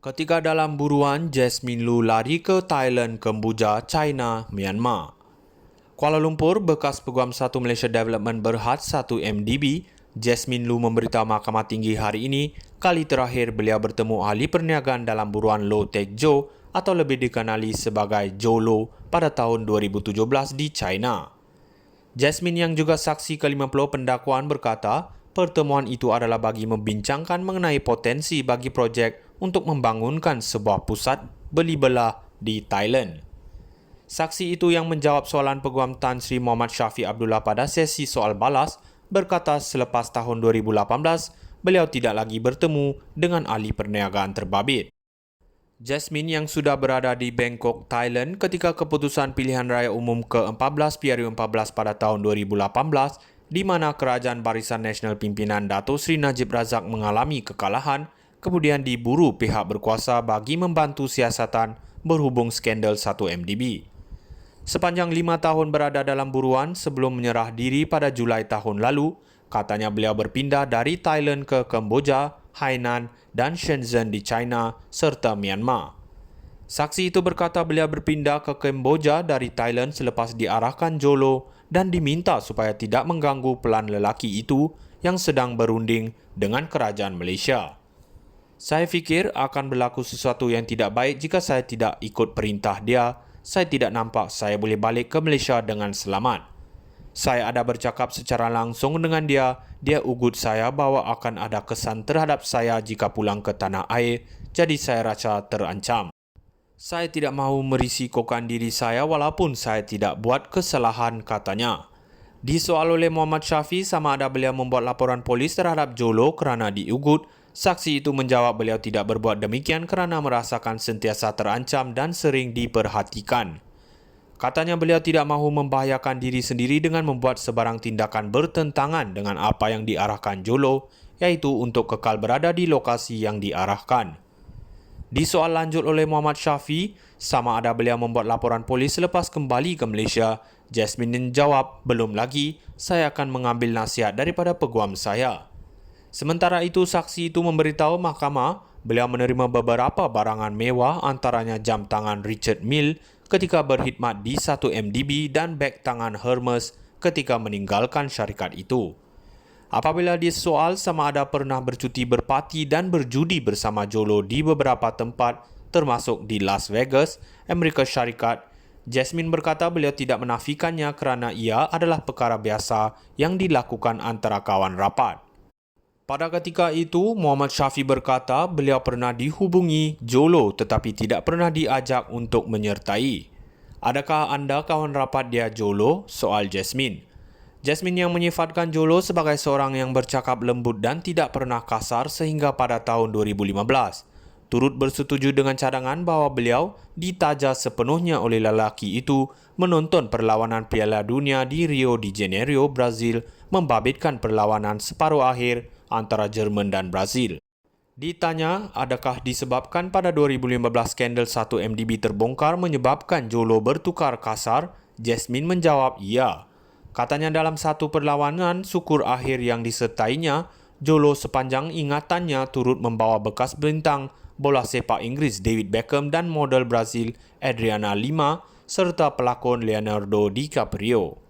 Ketika dalam buruan, Jasmine Lu lari ke Thailand, Kemboja, China, Myanmar. Kuala Lumpur, bekas Peguam 1 Malaysia Development Berhad 1 MDB, Jasmine Lu memberitahu Mahkamah Tinggi hari ini kali terakhir beliau bertemu ahli perniagaan dalam buruan Low Tech Joe atau lebih dikenali sebagai Joe Low pada tahun 2017 di China. Jasmine yang juga saksi ke-50 pendakwaan berkata, pertemuan itu adalah bagi membincangkan mengenai potensi bagi projek untuk membangunkan sebuah pusat beli belah di Thailand. Saksi itu yang menjawab soalan Peguam Tan Sri Muhammad Syafiq Abdullah pada sesi soal balas berkata selepas tahun 2018, beliau tidak lagi bertemu dengan ahli perniagaan terbabit. Jasmine yang sudah berada di Bangkok, Thailand ketika keputusan pilihan raya umum ke-14 PRU14 pada tahun 2018 di mana kerajaan Barisan Nasional pimpinan Dato' Sri Najib Razak mengalami kekalahan, kemudian diburu pihak berkuasa bagi membantu siasatan berhubung skandal 1 MDB. Sepanjang 5 tahun berada dalam buruan sebelum menyerah diri pada Julai tahun lalu, katanya beliau berpindah dari Thailand ke Kemboja, Hainan dan Shenzhen di China serta Myanmar. Saksi itu berkata beliau berpindah ke Kemboja dari Thailand selepas diarahkan Jolo dan diminta supaya tidak mengganggu pelan lelaki itu yang sedang berunding dengan kerajaan Malaysia. Saya fikir akan berlaku sesuatu yang tidak baik jika saya tidak ikut perintah dia. Saya tidak nampak saya boleh balik ke Malaysia dengan selamat. Saya ada bercakap secara langsung dengan dia. Dia ugut saya bahawa akan ada kesan terhadap saya jika pulang ke tanah air, jadi saya rasa terancam. Saya tidak mahu merisikokan diri saya walaupun saya tidak buat kesalahan, katanya. Disoal oleh Muhammad Syafiq sama ada beliau membuat laporan polis terhadap Jolo kerana diugut, saksi itu menjawab beliau tidak berbuat demikian kerana merasakan sentiasa terancam dan sering diperhatikan. Katanya beliau tidak mahu membahayakan diri sendiri dengan membuat sebarang tindakan bertentangan dengan apa yang diarahkan Jolo, iaitu untuk kekal berada di lokasi yang diarahkan. Disoal lanjut oleh Muhammad Syafiq, sama ada beliau membuat laporan polis selepas kembali ke Malaysia, Jasmine menjawab, belum lagi, saya akan mengambil nasihat daripada peguam saya. Sementara itu, saksi itu memberitahu mahkamah, beliau menerima beberapa barangan mewah antaranya jam tangan Richard Mille ketika berkhidmat di 1 MDB dan beg tangan Hermes ketika meninggalkan syarikat itu. Apabila disoal sama ada pernah bercuti berparti dan berjudi bersama Jolo di beberapa tempat termasuk di Las Vegas, Amerika Syarikat, Jasmine berkata beliau tidak menafikannya kerana ia adalah perkara biasa yang dilakukan antara kawan rapat. Pada ketika itu, Muhammad Syafiq berkata beliau pernah dihubungi Jolo tetapi tidak pernah diajak untuk menyertai. Adakah anda kawan rapat dia Jolo? Soal Jasmine. Jasmine yang menyifatkan Jolo sebagai seorang yang bercakap lembut dan tidak pernah kasar sehingga pada tahun 2015. Turut bersetuju dengan cadangan bahawa beliau ditaja sepenuhnya oleh lelaki itu menonton perlawanan Piala Dunia di Rio de Janeiro, Brazil membabitkan perlawanan separuh akhir antara Jerman dan Brazil. Ditanya, adakah disebabkan pada 2015 skandal 1 MDB terbongkar menyebabkan Jolo bertukar kasar? Jasmine menjawab, ya. Katanya dalam satu perlawanan syukur akhir yang disertainya, Jolo sepanjang ingatannya turut membawa bekas bintang bola sepak Inggeris David Beckham dan model Brazil Adriana Lima serta pelakon Leonardo DiCaprio.